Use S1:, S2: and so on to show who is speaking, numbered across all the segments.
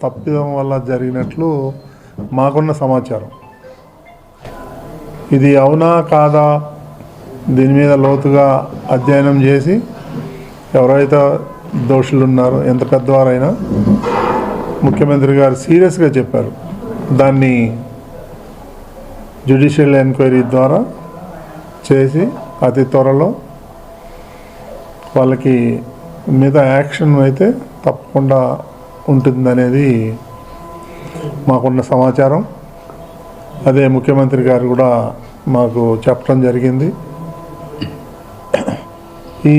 S1: తప్పిదం వల్ల జరిగినట్లు మాకున్న సమాచారం. ఇది అవునా కాదా దీని మీద లోతుగా అధ్యయనం చేసి ఎవరైతే దోషులు ఉన్నారో, ఎంత పెద్దవారైనా, ముఖ్యమంత్రి గారు సీరియస్గా చెప్పారు, దాన్ని జ్యుడిషియల్ ఎంక్వైరీ ద్వారా చేసి అతి త్వరలో వాళ్ళకి మీద యాక్షన్ అయితే తప్పకుండా ఉంటుందనేది మాకున్న సమాచారం. అదే ముఖ్యమంత్రి గారు కూడా మాకు చెప్పడం జరిగింది. ఈ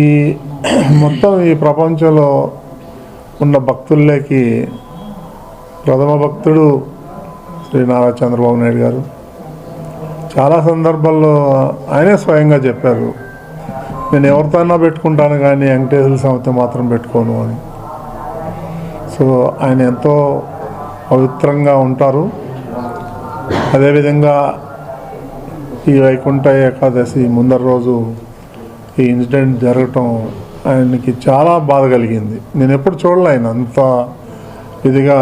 S1: మొత్తం ఈ ప్రపంచంలో ఉన్న భక్తుల్లోకి ప్రథమ భక్తుడు శ్రీ నారా చంద్రబాబు నాయుడు గారు. చాలా సందర్భాల్లో ఆయనే స్వయంగా చెప్పారు, నేను ఎవరితోనా పెట్టుకుంటాను కానీ వెంకటేశ్వర స్వామితో మాత్రం పెట్టుకోను అని. సో ఆయన ఎంతో పవిత్రంగా ఉంటారు. అదేవిధంగా ఈ వైకుంఠ ఏకాదశి ముందర రోజు ఈ ఇన్సిడెంట్ జరగటం ఆయనకి చాలా బాధ కలిగింది. నేను ఎప్పుడు చూడలే ఆయన అంత ఇదిగా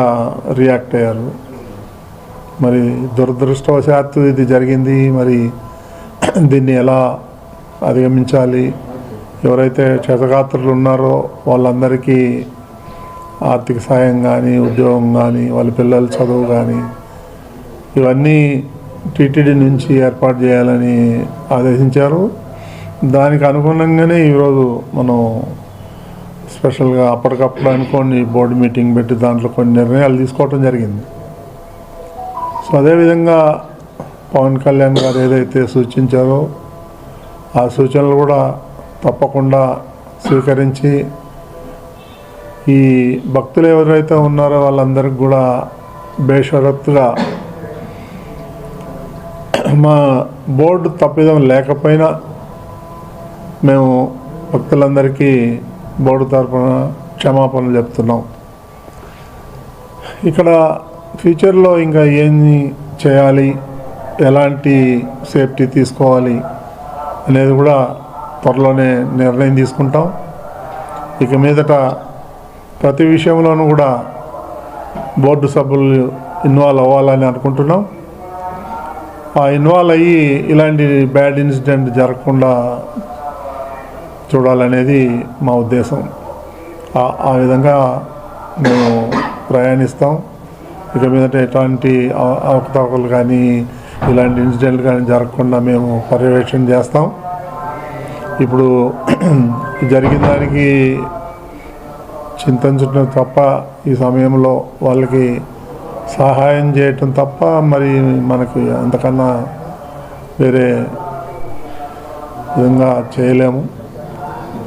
S1: రియాక్ట్ అయ్యారు. మరి దురదృష్టవశాత్తు ఇది జరిగింది. మరి దీన్ని ఎలా అధిగమించాలి, ఎవరైతే క్షతగాత్రులు ఉన్నారో వాళ్ళందరికీ ఆర్థిక సాయం కానీ, ఉద్యోగం కానీ, వాళ్ళ పిల్లల చదువు కానీ, ఇవన్నీ టీటీడీ నుంచి ఏర్పాటు చేయాలని ఆదేశించారు. దానికి అనుగుణంగానే ఈరోజు మనం స్పెషల్గా అప్పటికప్పుడు అనుకోని బోర్డు మీటింగ్ పెట్టి దాంట్లో కొన్ని నిర్ణయాలు తీసుకోవటం జరిగింది. సో అదేవిధంగా పవన్ కళ్యాణ్ గారు ఏదైతే సూచించారో ఆ సూచనలు కూడా తప్పకుండా స్వీకరించి ఈ భక్తులు ఎవరైతే ఉన్నారో వాళ్ళందరికీ కూడా బేషరత్తుగా మా బోర్డు తప్పిదం లేకపోయినా మేము భక్తులందరికీ బోర్డు తరఫున క్షమాపణలు చెప్తున్నాం. ఇక్కడ ఫ్యూచర్లో ఇంకా ఏమి చేయాలి, ఎలాంటి సేఫ్టీ తీసుకోవాలి అనేది కూడా త్వరలోనే నిర్ణయం తీసుకుంటాం. ఇక మీదట ప్రతి విషయంలోనూ కూడా బోర్డు సభ్యులు ఇన్వాల్వ్ అవ్వాలని అనుకుంటున్నాం. ఆ ఇన్వాల్వ్ అయ్యి ఇలాంటి బ్యాడ్ ఇన్సిడెంట్ జరగకుండా చూడాలనేది మా ఉద్దేశం. ఆ విధంగా మేము ప్రయాణిస్తాం. ఇక మీదట ఎట్లాంటి అవకతవకలు కానీ ఇలాంటి ఇన్సిడెంట్లు కానీ జరగకుండా మేము పర్యవేక్షణ చేస్తాం. ఇప్పుడు జరిగిన దానికి చింతించడం తప్ప, ఈ సమయంలో వాళ్ళకి సహాయం చేయటం తప్ప మరి మనకి అంతకన్నా వేరే విధంగా చేయలేము.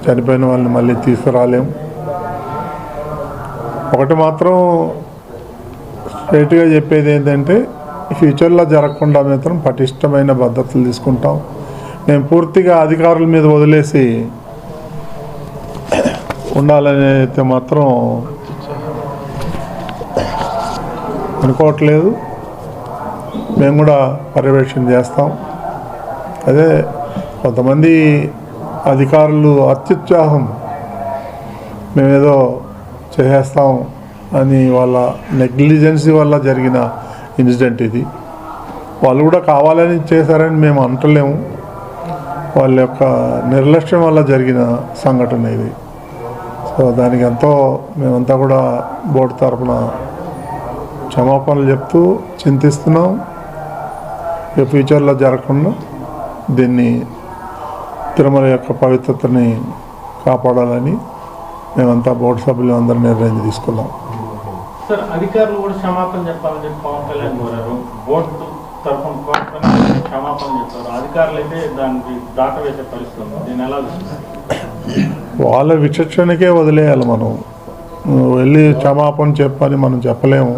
S1: చనిపోయిన వాళ్ళని మళ్ళీ తీసుకురాలేము. ఒకటి మాత్రం స్ట్రైట్గా చెప్పేది ఏంటంటే, ఫ్యూచర్లో జరగకుండా మాత్రం పటిష్టమైన భద్రతలు తీసుకుంటాం. మేము పూర్తిగా అధికారుల మీద వదిలేసి ఉండాలని అయితే మాత్రం అనుకోవట్లేదు. మేము కూడా పర్యవేక్షణ చేస్తాం. అదే కొంతమంది అధికారులు అత్యుత్సాహం, మేమేదో చేసేస్తాం అని వాళ్ళ నెగ్లిజెన్సీ వల్ల జరిగిన ఇన్సిడెంట్ ఇది. వాళ్ళు కూడా కావాలని చేశారని మేము అంటలేము. వాళ్ళ యొక్క నిర్లక్ష్యం వల్ల జరిగిన సంఘటన ఇది. సో దానికి ఎంతో మేమంతా కూడా బోర్డు తరఫున క్షమాపణలు చెప్తూ చింతిస్తున్నాం. ఇక ఫ్యూచర్లో జరగకుండా దీన్ని తిరుమల యొక్క పవిత్రతని కాపాడాలని మేమంతా బోర్డు సభ్యులు అందరూ నిర్ణయం తీసుకున్నాం.
S2: సార్, అధికారులు కూడా క్షమాపణ చెప్పాలని చెప్పి పవన్ కళ్యాణ్ కోరారు. బోర్డు తరఫున క్షమాపణ చెప్పారు. అధికారులు అయితే దానికి దాటవేసే పరిస్థితి ఉంది. దీన్ని ఎలా చూస్తారు?
S1: వాళ్ళ విచక్షణకే వదిలేయాలి. మనం వెళ్ళి క్షమాపణ చెప్పని మనం చెప్పలేము.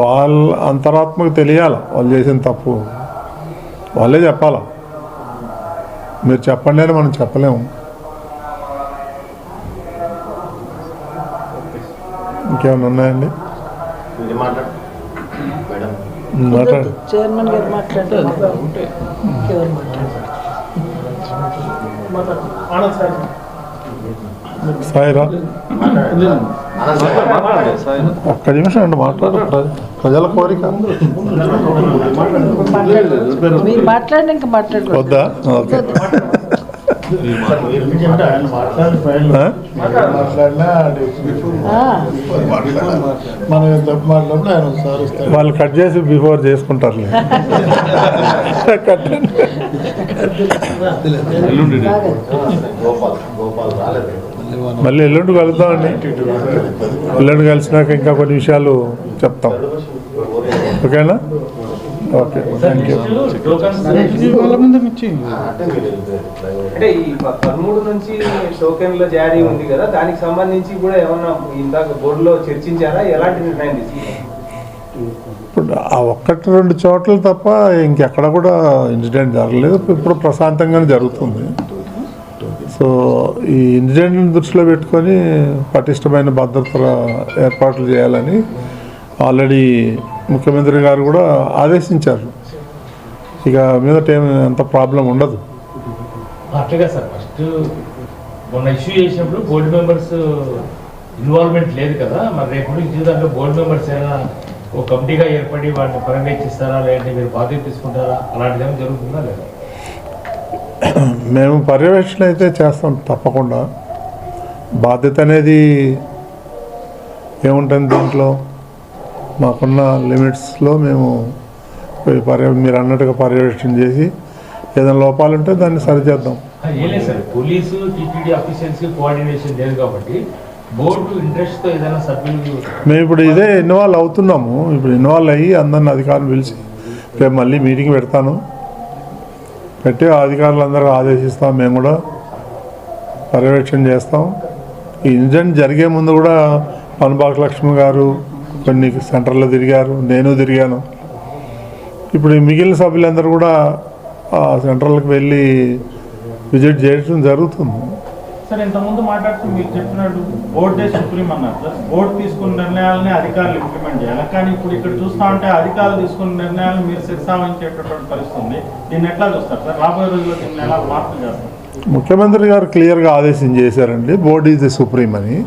S1: వాళ్ళ అంతరాత్మకు తెలియాలి వాళ్ళు చేసిన తప్పు. వాళ్ళే చెప్పాలా. మీరు చెప్పండి అని మనం చెప్పలేము. ఇంకేమైనా ఉన్నాయండి?
S3: చైర్మన్ గారు మాట్లాడారు.
S1: సాయిరా ఒక్క నిమిషం అండి మాట్లాడు. ప్రజల కోరిక
S3: మీరు మాట్లాడి ఇంకా మాట్లాడుకో
S1: వద్దా? ఓకే. వాళ్ళు కట్ చేసి బిఫోర్ చేసుకుంటారులే. మళ్ళీ ఎల్లుండి కలుద్దామండి. ఎల్లుండి కలిసినాక ఇంకా కొన్ని విషయాలు చెప్తాం. ఓకేనా? Okay, thank you.
S4: అంటే ఈ 13 నుంచి టోకెన్ల జారీ ఉంది కదా, దానికి సంబంధించి కూడా ఏమన్నా ఇందాక బోర్డులో చర్చించారా? ఎలాంటి నిర్ణయం తీసుకున్నారు?
S1: ఇప్పుడు ఆ 1-2 చోట్ల తప్ప ఇంకెక్కడ కూడా ఇన్సిడెంట్ జరగలేదు. ఇప్పుడు ప్రశాంతంగానే జరుగుతుంది. సో ఈ ఇన్సిడెంట్ని దృష్టిలో పెట్టుకొని పటిష్టమైన భద్రతల ఏర్పాట్లు చేయాలని ఆల్రెడీ ముఖ్యమంత్రి గారు కూడా ఆదేశించారు. ఇక మీదట ఏమి అంత ప్రాబ్లం ఉండదు.
S5: అట్లాగా సార్, ఫస్ట్ మొన్న ఇష్యూ చేసినప్పుడు బోర్డు మెంబర్స్ ఇన్వాల్వ్మెంట్ లేదు కదా, మరి రేపు నుంచి దాంట్లో బోర్డు మెంబర్స్ ఏమైనా ఒక కమిటీగా ఏర్పడి వాటిని పర్యవేక్షిస్తారా, లేదంటే మీరు బాధ్యత తీసుకుంటారా, అలాంటిది ఏమైనా జరుగుతుందా లేదా?
S1: మేము పర్యవేక్షణ అయితే చేస్తాం తప్పకుండా. బాధ్యత అనేది ఏముంటుంది దీంట్లో, మాకున్న లిమిట్స్లో మేము మీరు అన్నట్టుగా పర్యవేక్షణ చేసి ఏదైనా లోపాలు ఉంటే దాన్ని సరిచేద్దాం.
S5: ఏం లేదు సార్, పోలీసు టీటీడీ ఆఫీసర్స్కి కోఆర్డినేషన్ లేదు కాబట్టి బోర్డు ఇంట్రెస్ట్తో ఏదైనా సభ్యులు
S1: మేము ఇప్పుడు ఇదే ఇన్వాల్వ్ అవుతున్నాము. ఇప్పుడు ఇన్వాల్వ్ అయ్యి అందరిని అధికారులు పిలిచి రేపు మళ్ళీ మీటింగ్ పెడతాను. పెట్టి అధికారులందరూ ఆదేశిస్తాం. మేము కూడా పర్యవేక్షణ చేస్తాం. ఈ ఇన్సిడెంట్ జరిగే ముందు కూడా పనబాక లక్ష్మి గారు కొన్ని సెంటర్లో తిరిగారు, నేను తిరిగాను. ఇప్పుడు ఈ మిగిలిన సభ్యులందరూ కూడా ఆ సెంటర్లకు వెళ్ళి విజిట్ చేయడం జరుగుతుంది.
S2: సార్ ఇంతకుముందు మాట్లాడుతూ మీరు చెప్పినట్టు బోర్డే సుప్రీం అన్నారు సార్. బోర్డు తీసుకున్న నిర్ణయాలని అధికారులు ఇంప్లిమెంట్ చేయాలి. కానీ ఇప్పుడు ఇక్కడ చూస్తా ఉంటే అధికారులు తీసుకున్న నిర్ణయాలు మీరు శిరసావహించేటటువంటి పరిస్థితి ఉంది. దీన్ని ఎట్లా చూస్తారు సార్? రాబోయే రోజుల్లో దీన్ని ఎలా మార్పులు చేస్తారు?
S1: ముఖ్యమంత్రి గారు క్లియర్గా ఆదేశం చేశారండి, బోర్డు ఈజ్ ది సుప్రీం అని.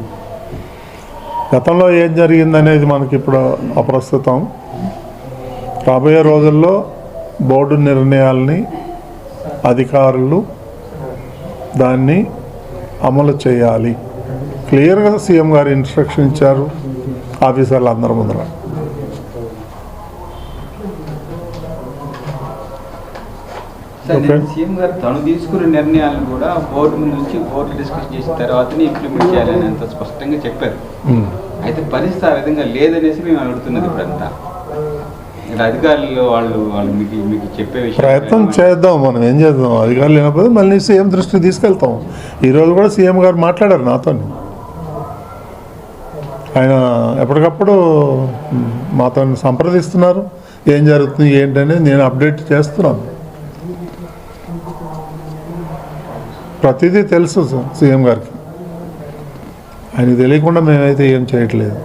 S1: గతంలో ఏం జరిగిందనేది మనకి ఇప్పుడు అప్రస్తుతం. రాబోయే రోజుల్లో బోర్డు నిర్ణయాలని అధికారులు దాన్ని అమలు చేయాలి. క్లియర్గా సీఎం గారు ఇన్స్ట్రక్షన్ ఇచ్చారు ఆఫీసర్లు అందరి ముందర.
S4: సీఎం గారు తను తీసుకున్న నిర్ణయాలను కూడా బోర్డు ముందు నుంచి బోర్డు డిస్కస్ చేసిన తర్వాతనే ఇంప్లిమెంట్ చేయాలని అంత స్పష్టంగా చెప్పారు. అయితే పరిస్థితి ఆ విధంగా లేదనేసి మేము అడుగుతున్నది. ఇప్పుడంతా ఇక్కడ అధికారులు వాళ్ళు మీకు చెప్పే
S1: ప్రయత్నం చేద్దాం. మనం ఏం చేద్దాం, అధికారులు లేనప్పుడు మళ్ళీ సీఎం దృష్టికి తీసుకెళ్తాం. ఈరోజు కూడా సీఎం గారు మాట్లాడారు నాతో. ఆయన ఎప్పటికప్పుడు మాతో సంప్రదిస్తున్నారు. ఏం జరుగుతుంది ఏంటనేది నేను అప్డేట్ చేస్తున్నాను. ప్రతిదీ తెలుసు సీఎం గారికి. ఆయనకు తెలియకుండా మేమైతే ఏం చేయట్లేదు.